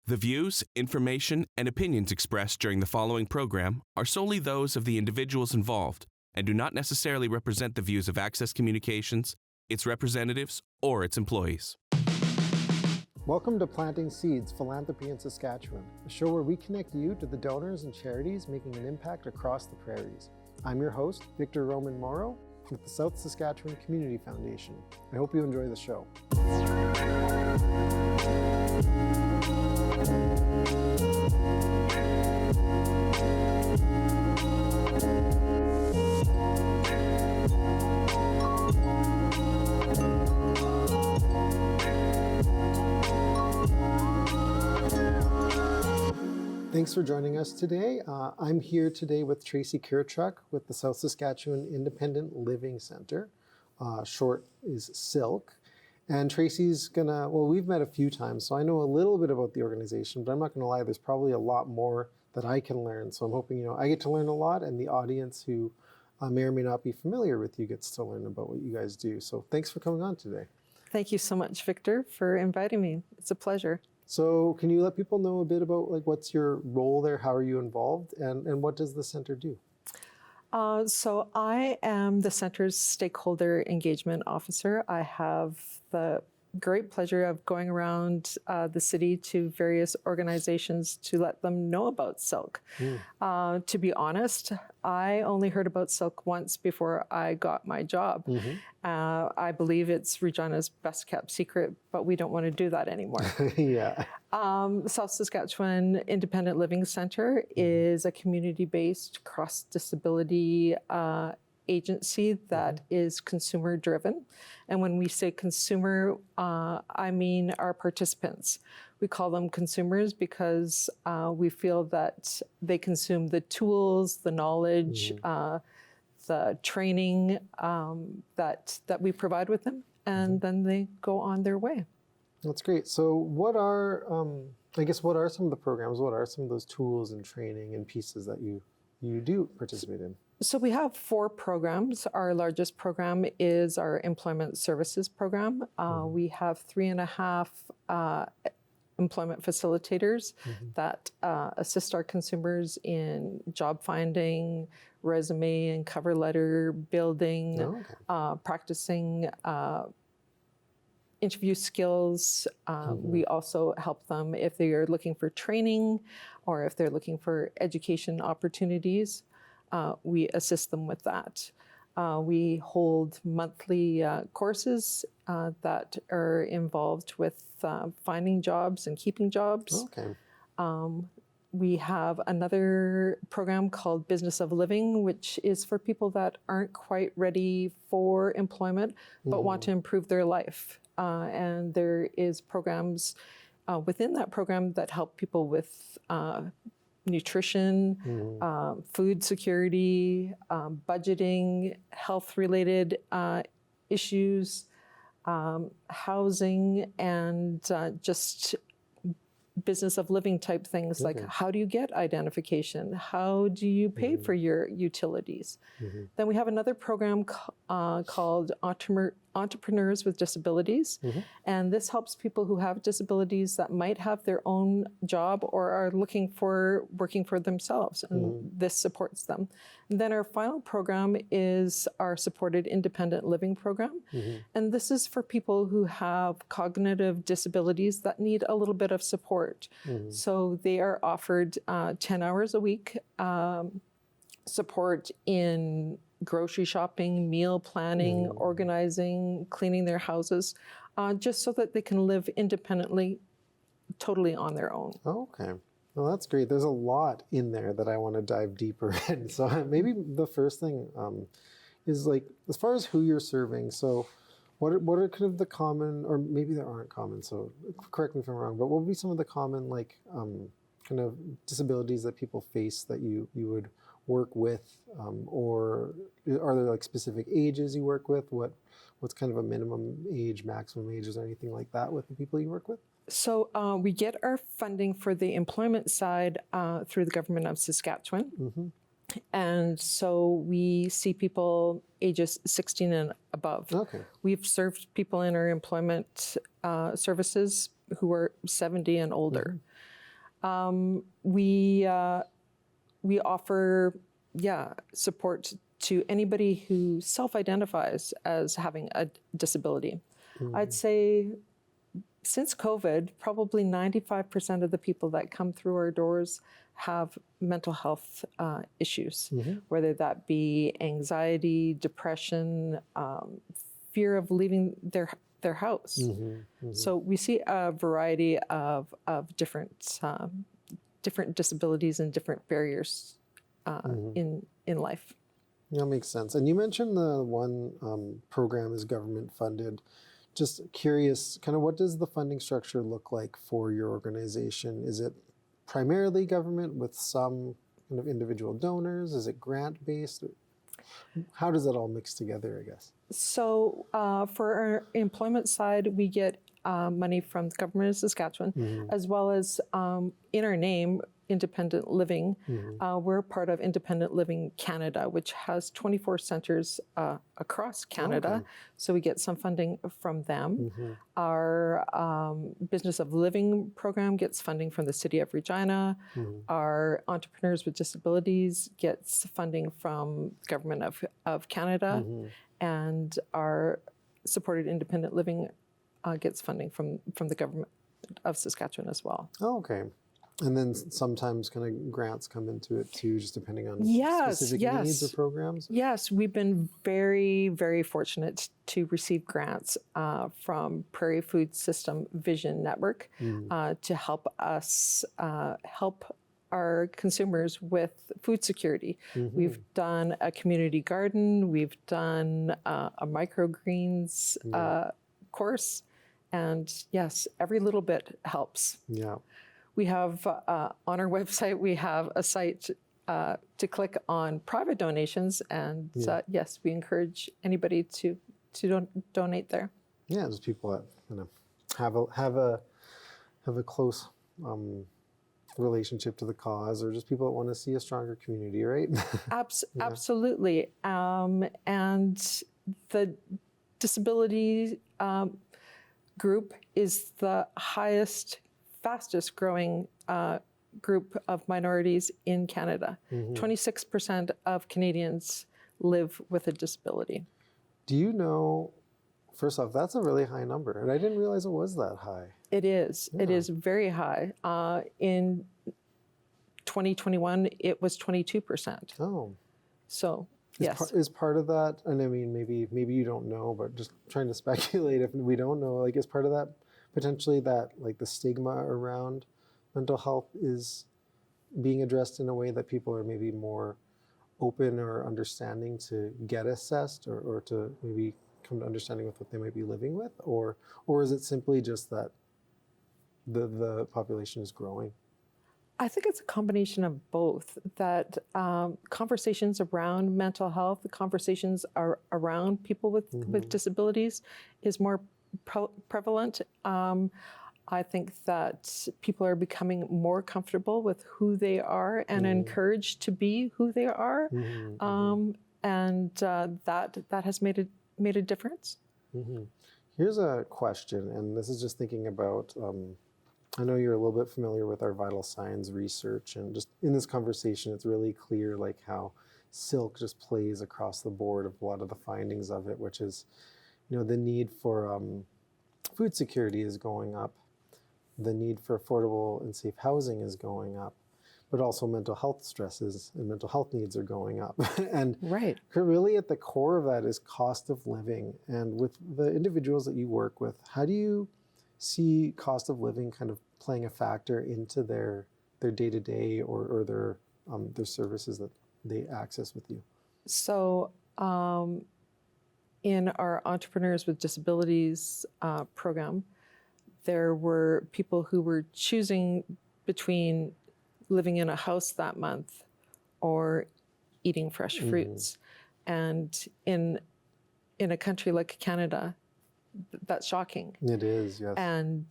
The views, information, and opinions expressed during the following program are solely those of the individuals involved and do not necessarily represent the views of Access Communications, its representatives, or its employees. Welcome to Planting Seeds, Philanthropy in Saskatchewan, a show where we connect you to the donors and charities making an impact across the prairies. I'm your host, Victor Roman Morrow, with the South Saskatchewan Community Foundation. I hope you enjoy the show. Thanks for joining us today. I'm here today with Tracy Kirychuk with the South Saskatchewan Independent Living Centre. Short is SSILC. And Tracy's gonna, well, we've met a few times, so I know a little bit about the organization, but I'm not gonna lie, there's probably a lot more that I can learn. So I'm hoping, I get to learn a lot, and the audience who may or may not be familiar with you gets to learn about what you guys do. So thanks for coming on today. Thank you so much, Victor, for inviting me. It's a pleasure. So can you let people know a bit about what's your role there, how are you involved, and what does the center do? So I am the center's stakeholder engagement officer. I have the great pleasure of going around the city to various organizations to let them know about SSILC. To be honest, I only heard about SSILC once before I got my job. I believe it's Regina's best kept secret, but we don't want to do that anymore. Yeah. South Saskatchewan Independent Living Centre is a community-based cross-disability agency that is consumer driven. And when we say consumer, I mean our participants. We call them consumers because we feel that they consume the tools, the knowledge, the training that we provide with them, and then they go on their way. That's great. So what are, what are some of the programs? What are some of those tools and training and pieces that you do participate in? So we have 4 programs. Our largest program is our employment services program. We have 3.5 employment facilitators that assist our consumers in job finding, resume and cover letter building, practicing interview skills. We also help them if they are looking for training or if they're looking for education opportunities. We assist them with that. We hold monthly courses that are involved with finding jobs and keeping jobs. We have another program called Business of Living, which is for people that aren't quite ready for employment, but want to improve their life. And there is programs within that program that help people with nutrition, food security, budgeting, health-related issues, housing, and just business of living type things like how do you get identification? How do you pay for your utilities? Then we have another program called Entrepreneurs with Disabilities. And this helps people who have disabilities that might have their own job or are looking for working for themselves. And this supports them. And then our final program is our supported independent living program. And this is for people who have cognitive disabilities that need a little bit of support. So they are offered 10 hours a week support in grocery shopping, meal planning, organizing, cleaning their houses, just so that they can live independently, totally on their own. Okay. Well, that's great. There's a lot in there that I want to dive deeper in. So maybe the first thing is as far as who you're serving, so what are kind of the common, or maybe there aren't common, so correct me if I'm wrong, but what would be some of the common kind of disabilities that people face that you would work with, or are there specific ages you work with? What's kind of a minimum age, maximum age? Is there anything like that with the people you work with? So we get our funding for the employment side through the government of Saskatchewan. And so we see people ages 16 and above. Okay. We've served people in our employment services who are 70 and older. We offer, support to anybody who self-identifies as having a disability. I'd say since COVID, probably 95% of the people that come through our doors have mental health issues, whether that be anxiety, depression, fear of leaving their house. So we see a variety of different disabilities and different barriers in life. That makes sense. And you mentioned the one program is government funded. Just curious, kind of what does the funding structure look like for your organization? Is it primarily government with some kind of individual donors? Is it grant-based? How does that all mix together, I guess? So for our employment side, we get money from the government of Saskatchewan, as well as in our name, Independent Living. We're part of Independent Living Canada, which has 24 centers across Canada. So we get some funding from them. Our Business of Living program gets funding from the City of Regina. Our Entrepreneurs with Disabilities gets funding from the Government of Canada. And our Supported Independent Living gets funding from the Government of Saskatchewan as well. Oh, okay. And then sometimes kind of grants come into it too, just depending on specific needs or programs? Yes, we've been very, very fortunate to receive grants from Prairie Food System Vision Network to help us help our consumers with food security. We've done a community garden, we've done a microgreens course, and yes, every little bit helps. Yeah. We have, on our website, we have a site to click on private donations. And yes, we encourage anybody to donate there. Yeah, just people that kind of have a close relationship to the cause, or just people that want to see a stronger community, right? Absolutely. And the disability group is the fastest growing group of minorities in Canada. 26% of Canadians live with a disability. Do you know, first off, that's a really high number, and I didn't realize it was that high. It is. It is very high. In 2021, it was 22%. Oh. So, yes. Is part of that, and I mean, maybe you don't know, but just trying to speculate if we don't know, like, is part of that potentially that, like, the stigma around mental health is being addressed in a way that people are maybe more open or understanding to get assessed or to maybe come to understanding with what they might be living with? Or is it simply just that the population is growing? I think it's a combination of both, that conversations around mental health, the conversations around people with disabilities is more prevalent. I think that people are becoming more comfortable with who they are and encouraged to be who they are, and that has made a difference. Here's a question, and this is just thinking about. I know you're a little bit familiar with our vital signs research, and just in this conversation, it's really clear like how SSILC just plays across the board of a lot of the findings of it, which is, the need for food security is going up, the need for affordable and safe housing is going up, but also mental health stresses and mental health needs are going up. And really at the core of that is cost of living. And with the individuals that you work with, how do you see cost of living kind of playing a factor into their day-to-day or their services that they access with you? So in our Entrepreneurs with Disabilities program, there were people who were choosing between living in a house that month or eating fresh fruits. And in a country like Canada, that's shocking. It is, yes. And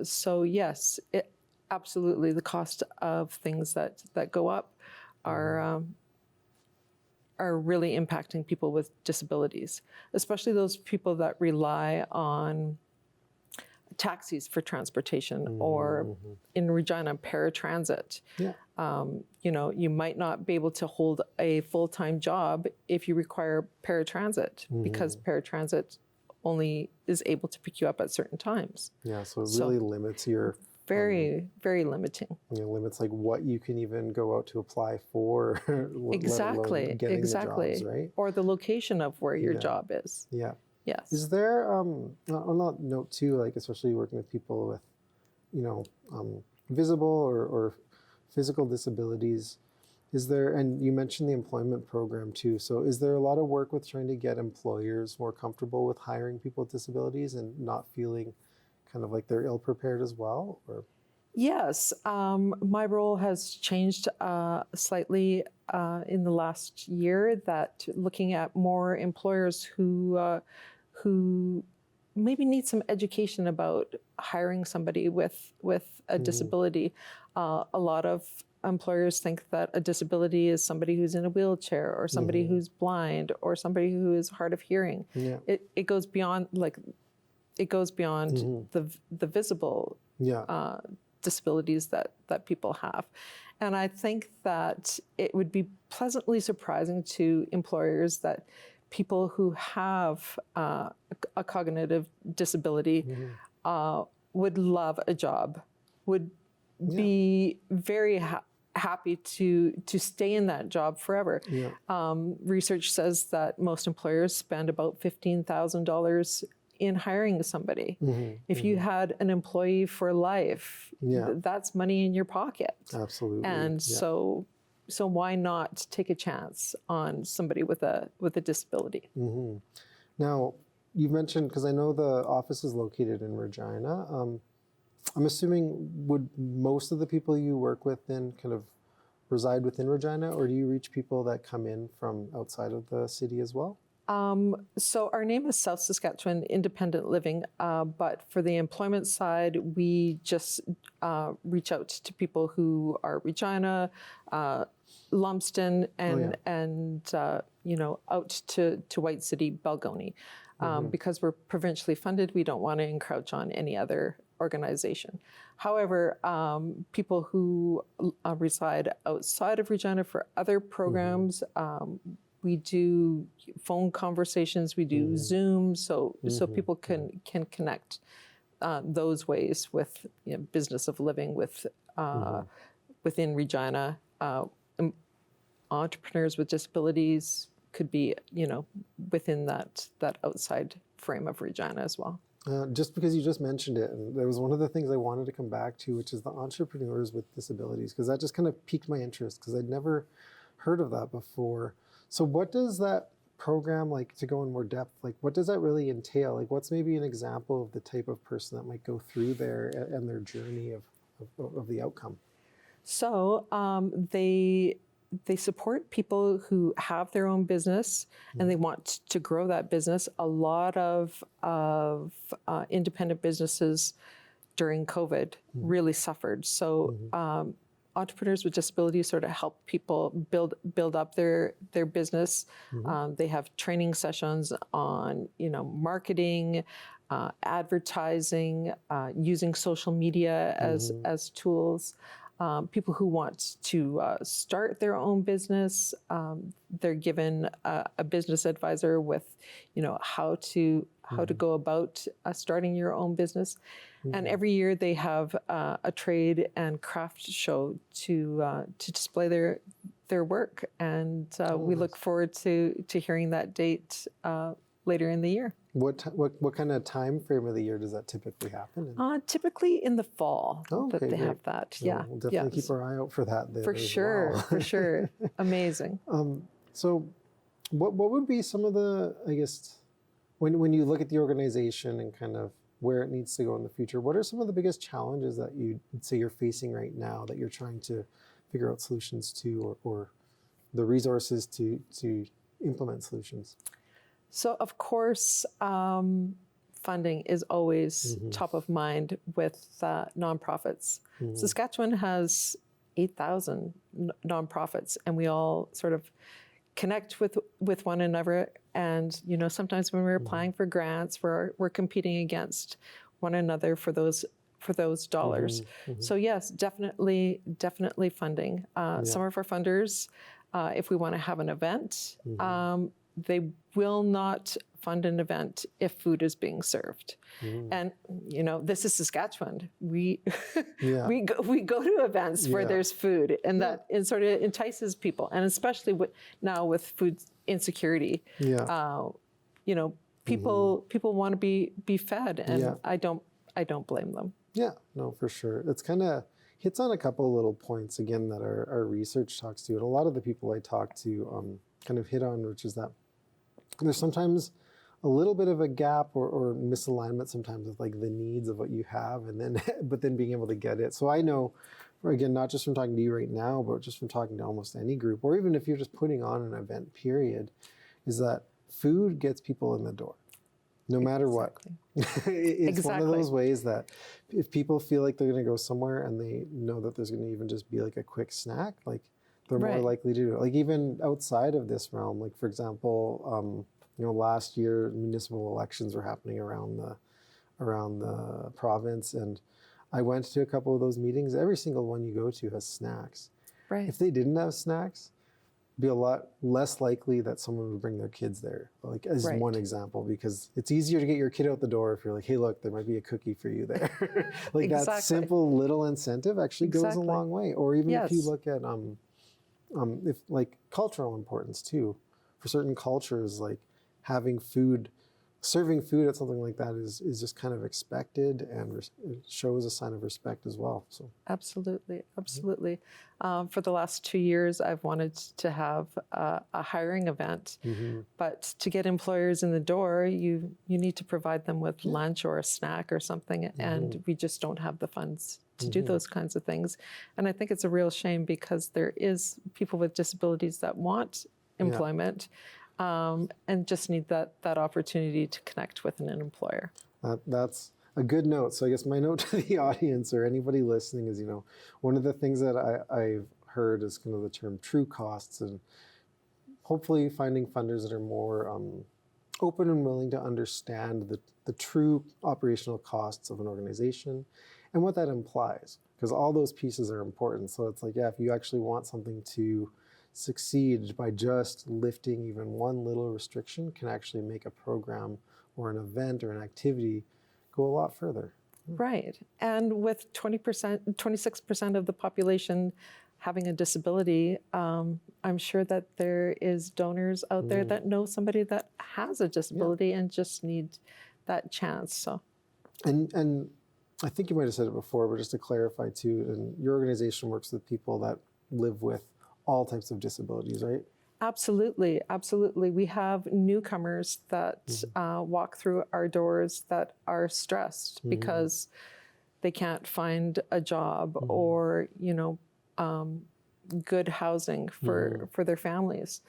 so, yes, absolutely, the cost of things that go up are really impacting people with disabilities, especially those people that rely on taxis for transportation, or in Regina, paratransit. Yeah. You might not be able to hold a full-time job if you require paratransit, because paratransit only is able to pick you up at certain times. Yeah, so it really limits your... Very, very limiting. Limits like what you can even go out to apply for, Exactly, let alone getting exactly. the jobs, right? Or the location of where your job is. Yeah. Yes. Is there, on that note too, like especially working with people with, visible or physical disabilities, is there, and you mentioned the employment program too, so is there a lot of work with trying to get employers more comfortable with hiring people with disabilities and not feeling kind of like they're ill-prepared as well? Or? Yes, my role has changed slightly in the last year, that looking at more employers who maybe need some education about hiring somebody with a disability. A lot of employers think that a disability is somebody who's in a wheelchair, or somebody who's blind, or somebody who is hard of hearing. Yeah. It goes beyond the visible disabilities that people have. And I think that it would be pleasantly surprising to employers that people who have a cognitive disability would love a job, would be very happy to stay in that job forever. Research says that most employers spend about $15,000 in hiring somebody. If you had an employee for life, that's money in your pocket. Absolutely. And so why not take a chance on somebody with a disability? Now, you mentioned, because I know the office is located in Regina, I'm assuming, would most of the people you work with then kind of reside within Regina, or do you reach people that come in from outside of the city as well? So our name is South Saskatchewan Independent Living, but for the employment side, we just reach out to people who are Regina, Lumsden, and out to White City, Balgony. Because we're provincially funded, we don't want to encroach on any other organization. However, people who reside outside of Regina for other programs, we do phone conversations, we do Zoom, so people can connect those ways with business of living with within Regina. Entrepreneurs with disabilities could be within that outside frame of Regina as well. Just because you just mentioned it, and there was one of the things I wanted to come back to, which is the entrepreneurs with disabilities, because that just kind of piqued my interest, because I'd never heard of that before. So what does that program, like, to go in more depth, like what does that really entail? Like, what's maybe an example of the type of person that might go through there and their journey of the outcome? So they support people who have their own business and they want to grow that business. A lot of independent businesses during COVID really suffered. So entrepreneurs with disabilities sort of help people build up their business. They have training sessions on marketing, advertising, using social media as tools. People who want to start their own business, they're given a business advisor with, how to go about starting your own business. And every year they have a trade and craft show to display their work. And we look forward to hearing that date later in the year. What kind of time frame of the year does that typically happen in? Typically in the fall that they have that. So we'll definitely keep our eye out for that then. For sure, for sure. Amazing. So what would be some of the, I guess, when you look at the organization and kind of where it needs to go in the future, what are some of the biggest challenges that you'd say you're facing right now that you're trying to figure out solutions to, or the resources to implement solutions? So, of course, funding is always top of mind with nonprofits. Saskatchewan has 8,000 nonprofits, and we all sort of connect with one another. And sometimes when we're applying for grants, we're competing against one another for those dollars. So yes, definitely funding. Some of our funders, if we want to have an event, they will not fund an event if food is being served. And this is Saskatchewan. We we go to events where there's food, and that it sort of entices people, and especially now with food insecurity. People want to be fed, and I don't blame them. Yeah, no, for sure. It's kind of hits on a couple of little points again that our research talks to, and a lot of the people I talk to kind of hit on, which is that there's sometimes a little bit of a gap or misalignment sometimes with like the needs of what you have, and then but then being able to get it. So I know, again, not just from talking to you right now, but just from talking to almost any group, or even if you're just putting on an event period, is that food gets people in the door. No matter what. It's one of those ways that if people feel like they're going to go somewhere and they know that there's going to even just be like a quick snack, like they're more likely to do it. Like even outside of this realm, like for example, last year municipal elections were happening around the province, and I went to a couple of those meetings. Every single one you go to has snacks. Right. If they didn't have snacks, be a lot less likely that someone would bring their kids there, like as one example, because it's easier to get your kid out the door if you're like, hey, look, there might be a cookie for you there. Like that simple little incentive actually goes a long way. Or even if you look at if like cultural importance too, for certain cultures, like having food, serving food at something like that is just kind of expected, and it shows a sign of respect as well. So absolutely. For the last 2 years, I've wanted to have a hiring event, but to get employers in the door, you need to provide them with lunch or a snack or something, and we just don't have the funds to do those kinds of things. And I think it's a real shame, because there is people with disabilities that want employment. And just need that opportunity to connect with an employer. That's a good note. So I guess my note to the audience or anybody listening is, one of the things that I've heard is kind of the term true costs, and hopefully finding funders that are more open and willing to understand the true operational costs of an organization and what that implies, because all those pieces are important. So it's like, if you actually want something to succeed by just lifting even one little restriction, can actually make a program or an event or an activity go a lot further. Right. And with 26% of the population having a disability, I'm sure that there is donors out there that know somebody that has a disability and just need that chance. So, and I think you might have said it before, but just to clarify too, and your organization works with people that live with all types of disabilities, right? Absolutely. We have newcomers that walk through our doors that are stressed because they can't find a job or, good housing for their families.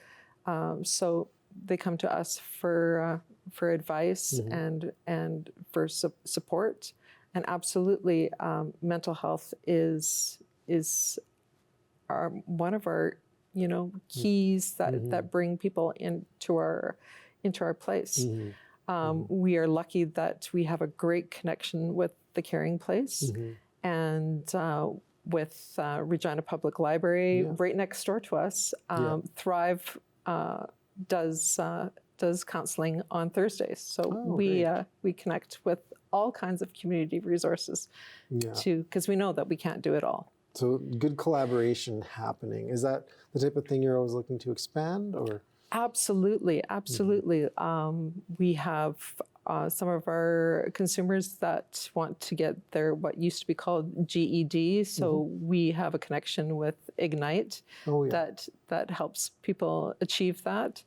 So they come to us for advice and for support. And absolutely, mental health is one of our keys that bring people into our place. We are lucky that we have a great connection with the Caring Place and with Regina Public Library right next door to us. Thrive does counseling on Thursdays, so we connect with all kinds of community resources because we know that we can't do it all. So good collaboration happening. Is that the type of thing you're always looking to expand, or? Absolutely. We have some of our consumers that want to get their what used to be called GED. So we have a connection with Ignite that helps people achieve that.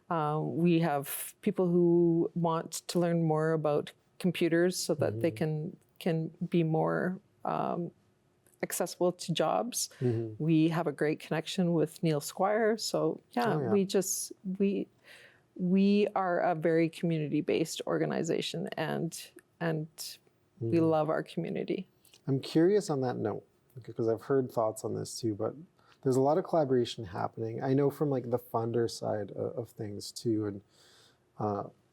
We have people who want to learn more about computers so that they can be more accessible to jobs. We have a great connection with Neil Squire. So we are a very community-based organization, and we love our community. I'm curious on that note, because I've heard thoughts on this too, but there's a lot of collaboration happening. I know from like the funder side of things too, and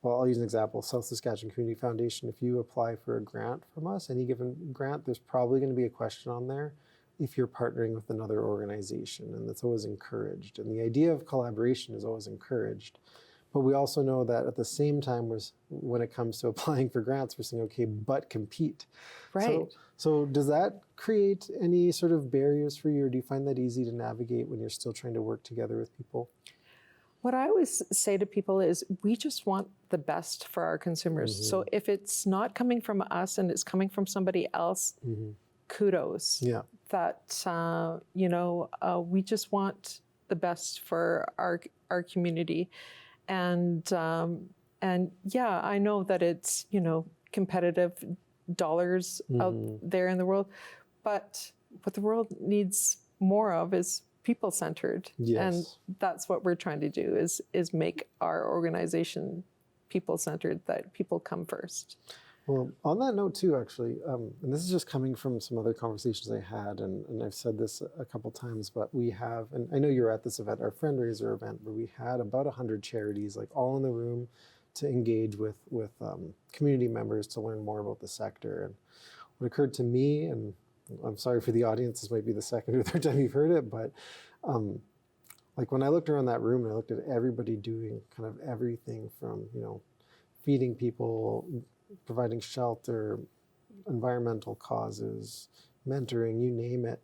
well, I'll use an example, South Saskatchewan Community Foundation. If you apply for a grant from us, any given grant, there's probably going to be a question on there if you're partnering with another organization, and that's always encouraged. And the idea of collaboration is always encouraged. But we also know that at the same time, when it comes to applying for grants, we're saying, okay, but compete. Right. So does that create any sort of barriers for you, or do you find that easy to navigate when you're still trying to work together with people? What I always say to people is we just want the best for our consumers. So if it's not coming from us and it's coming from somebody else, kudos. Yeah. That, we just want the best for our community. And yeah, I know that it's, competitive dollars out there in the world, but what the world needs more of is people-centered. Yes. And that's what we're trying to do is make our organization people-centered, that people come first. Well, on that note too, actually, and this is just coming from some other conversations I had, and I've said this a couple times, but we have, and I know you were at this event, our fundraiser event, where we had about 100 charities, like all in the room, to engage with community members to learn more about the sector. And what occurred to me, and I'm sorry for the audience, this might be the second or third time you've heard it, but like when I looked around that room and I looked at everybody doing kind of everything from, feeding people, providing shelter, environmental causes, mentoring, you name it,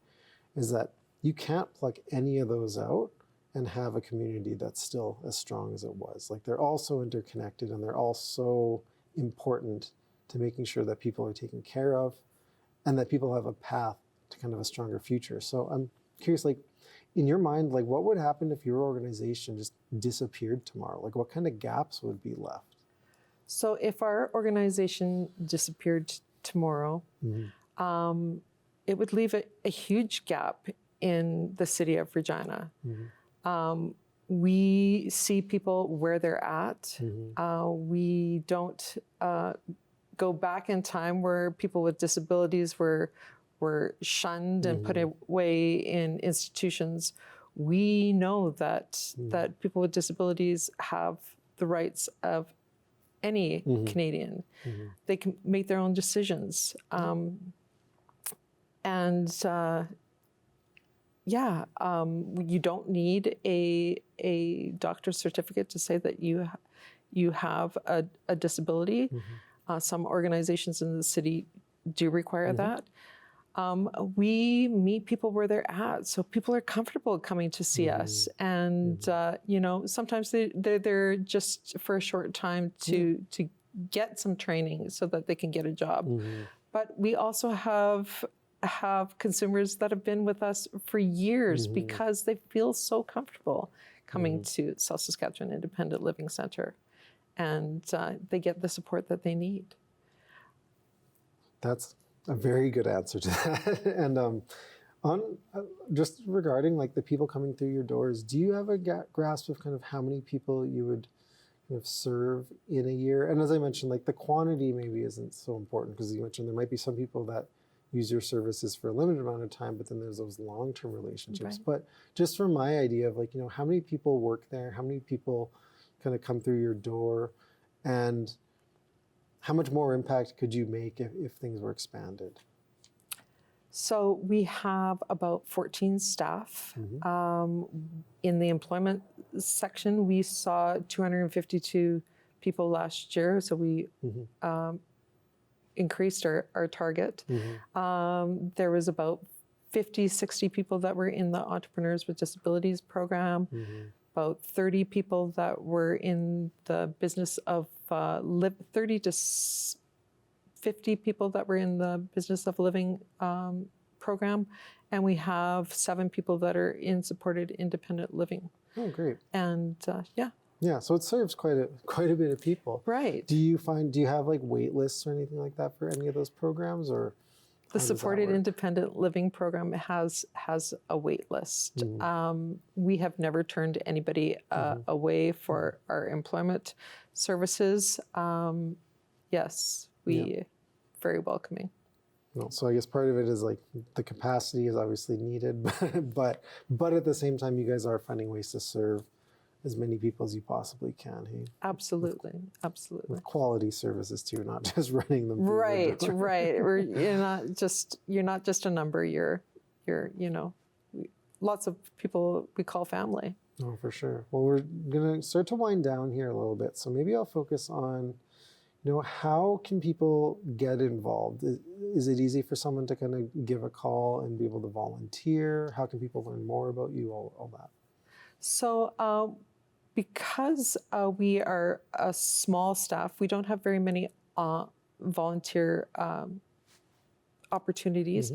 is that you can't pluck any of those out and have a community that's still as strong as it was. Like they're all so interconnected and they're all so important to making sure that people are taken care of and that people have a path to kind of a stronger future. So I'm curious, like in your mind, like what would happen if your organization just disappeared tomorrow? Like what kind of gaps would be left? So if our organization disappeared tomorrow, it would leave a huge gap in the city of Regina. We see people where they're at. We don't go back in time where people with disabilities were shunned and put away in institutions. We know that people with disabilities have the rights of any Canadian. They can make their own decisions. You don't need a doctor's certificate to say that you have a disability. Some organizations in the city do require that. We meet people where they're at, so people are comfortable coming to see us. And sometimes they're there just for a short time to get some training so that they can get a job. But we also have consumers that have been with us for years because they feel so comfortable coming to South Saskatchewan Independent Living Centre, and they get the support that they need. That's a very good answer to that. And on just regarding like the people coming through your doors, do you have a grasp of kind of how many people you would kind of serve in a year? And as I mentioned, like the quantity maybe isn't so important because you mentioned there might be some people that use your services for a limited amount of time, but then there's those long-term relationships. Right. But just from my idea of like, how many people work there, how many people kind of come through your door, and how much more impact could you make if things were expanded? So we have about 14 staff. In the employment section, we saw 252 people last year. So we increased our target. There was about 50, 60 people that were in the Entrepreneurs with Disabilities program, about 30 people that were in the business of 30 to 50 people that were in the business of living program, and we have 7 people that are in supported independent living. Oh, great! And yeah, so it serves quite a bit of people. Right. Do you have like wait lists or anything like that for any of those programs, or the supported independent living program has a wait list. We have never turned anybody away for our employment services. Yes, very welcoming. Well, so I guess part of it is like the capacity is obviously needed, but at the same time, you guys are finding ways to serve as many people as you possibly can. Hey, Absolutely. with quality services too, not just running them through Right, the door. right. Or you're not just a number. You're lots of people we call family. Oh, for sure. Well, we're going to start to wind down here a little bit. So maybe I'll focus on, how can people get involved? Is it easy for someone to kind of give a call and be able to volunteer? How can people learn more about you, all that? So because we are a small staff, we don't have very many volunteer opportunities.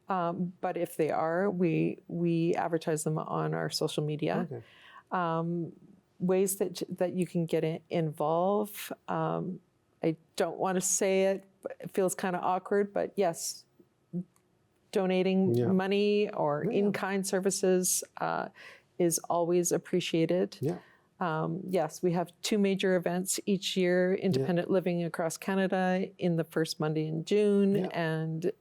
But if they are, we advertise them on our social media. Okay. Ways that you can get involved. I don't want to say it, but it feels kind of awkward, but yes, donating money or in-kind services is always appreciated. Yes, we have 2 major events each year, Independent Living Across Canada in the first Monday in June, and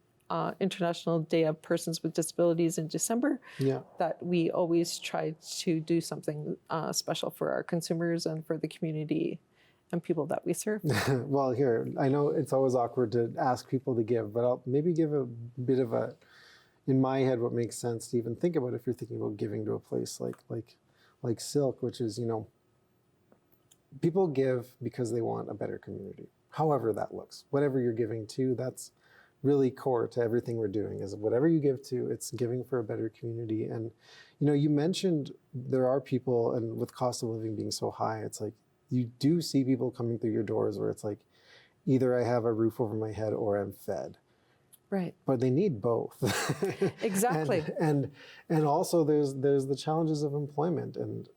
International Day of Persons with Disabilities in December, that we always try to do something special for our consumers and for the community and people that we serve. Well, here, I know it's always awkward to ask people to give, but I'll maybe give a bit of in my head, what makes sense to even think about if you're thinking about giving to a place like SSILC, which is, people give because they want a better community. However that looks, whatever you're giving to, that's really core to everything we're doing, is whatever you give to, it's giving for a better community. And, you mentioned there are people, and with cost of living being so high, it's like, you do see people coming through your doors where it's like, either I have a roof over my head or I'm fed. Right. But they need both. Exactly. and also there's the challenges of employment. And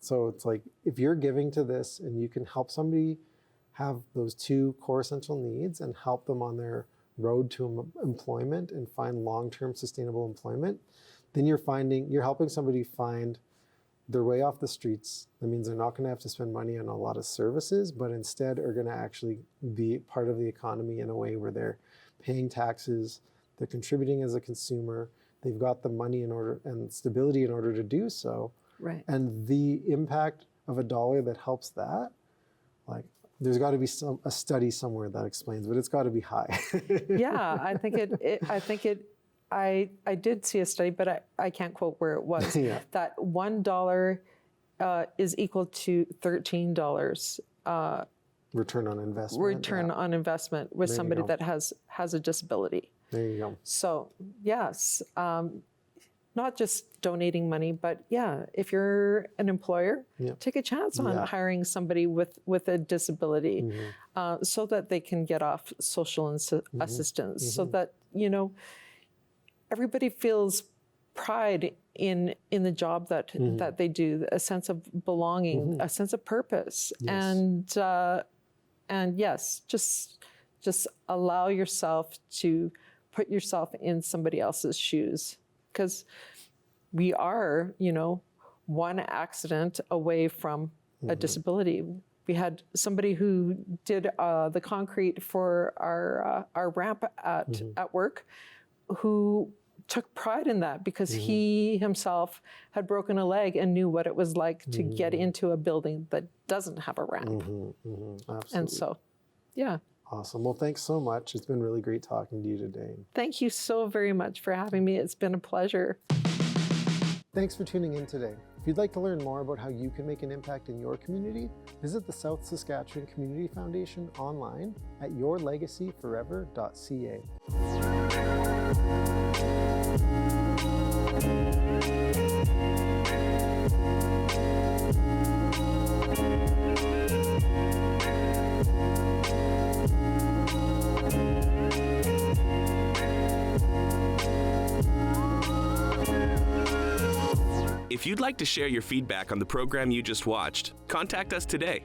so it's like, if you're giving to this and you can help somebody have those 2 core essential needs and help them on their road to employment and find long-term sustainable employment, then you're helping somebody find their way off the streets. That means they're not going to have to spend money on a lot of services, but instead are going to actually be part of the economy in a way where they're paying taxes, they're contributing as a consumer, they've got the money in order and stability in order to do so. Right. And the impact of a dollar that helps that, like, there's got to be a study somewhere that explains, but it's got to be high. Yeah, I think I did see a study, but I can't quote where it was, that $1 is equal to $13 return on investment. Return on investment with somebody that has a disability. There you go. So yes, not just donating money, but if you're an employer, take a chance on hiring somebody with a disability, so that they can get off social assistance, so that everybody feels pride in the job that they do, a sense of belonging, a sense of purpose, and yes, just allow yourself to put yourself in somebody else's shoes, because we are, one accident away from a disability. We had somebody who did the concrete for our ramp at work, who took pride in that because he himself had broken a leg and knew what it was like to get into a building that doesn't have a ramp. Absolutely. And so, Awesome. Well, thanks so much. It's been really great talking to you today. Thank you so very much for having me. It's been a pleasure. Thanks for tuning in today. If you'd like to learn more about how you can make an impact in your community, visit the South Saskatchewan Community Foundation online at yourlegacyforever.ca. If you'd like to share your feedback on the program you just watched, contact us today